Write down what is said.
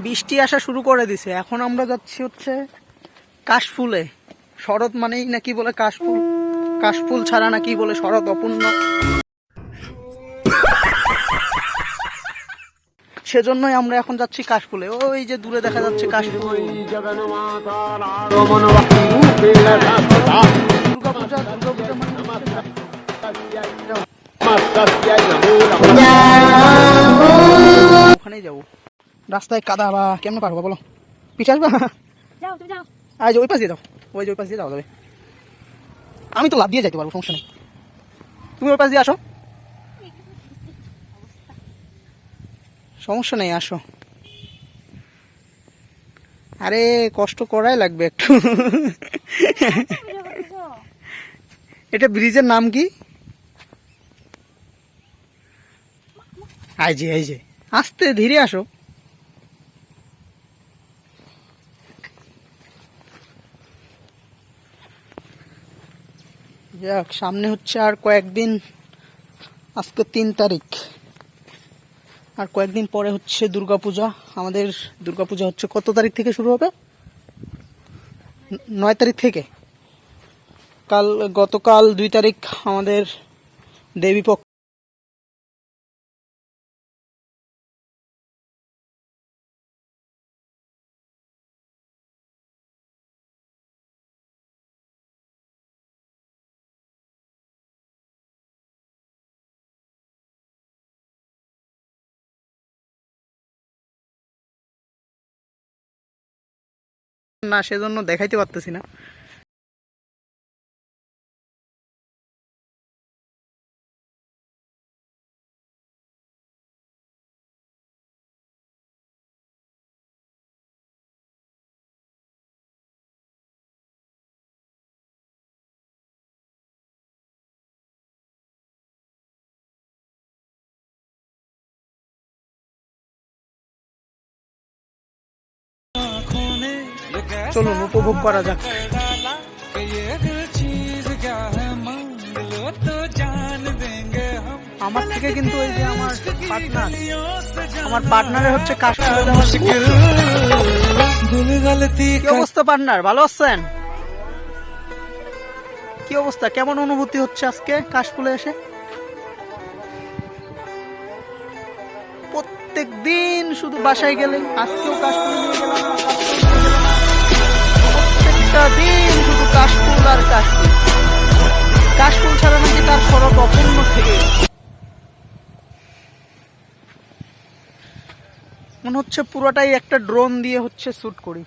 বৃষ্টি আসা শুরু করে দিছে। এখন আমরা যাচ্ছি হচ্ছে কাশফুলে। শরৎ মানেই নাকি বলে কাশফুল, কাশফুল ছাড়া নাকি বলে শরৎ অপূর্ণ। সেজন্যই আমরা এখন যাচ্ছি কাশফুলে। ওই যে দূরে দেখা যাচ্ছে কাশফুল। ওখানেই যাবো। রাস্তায় কাদা বা কেমনে পারবো বলো? পিছে আসবা? আজ ওই পাশ দিয়ে যাও, ওই যে ওই পাশ দিয়ে যাওয়া যাবে। আমি তো লাভ দিয়ে যাইতে পারবো, সমস্যা নেই। তুমি ওই পাশ দিয়ে আসো, সমস্যা নেই, আসো। আরে কষ্ট করাই লাগবে একটু। এটা ব্রিজের নাম কি? এই যে আস্তে ধীরে আসো। যাক, সামনে হচ্ছে আর কয়েকদিন। আজকে 3 তারিখ, আর কয়েকদিন পরে হচ্ছে দুর্গাপূজা। আমাদের দুর্গাপূজা হচ্ছে কত তারিখ থেকে শুরু হবে? 9 তারিখ থেকে। গতকাল 2 তারিখ আমাদের দেবীপক্ষ। না, সেজন্য দেখাইতে পারতেছি না। চলুন উপভোগ করা যাক। আমার থেকে কিন্তু ওই যে আমার পার্টনারের হচ্ছে কাশফুলে যাওয়ার। কি অবস্থা পার্টনার, ভালো আছেন? কি অবস্থা, কেমন অনুভূতি হচ্ছে আজকে কাশফুলে এসে? প্রত্যেক দিন শুধু বাসায় গেলে, আজকেও কাশফুলে নিয়ে গেলাম না, প্রত্যেকটা দিন শুধু কাশফুল আর কাশফুল। কাশফুল ছাড়া নাকি তার শরৎ অপূর্ণ থেকে। মনে হচ্ছে পুরোটাই একটা ড্রোন দিয়ে হচ্ছে শুট করি।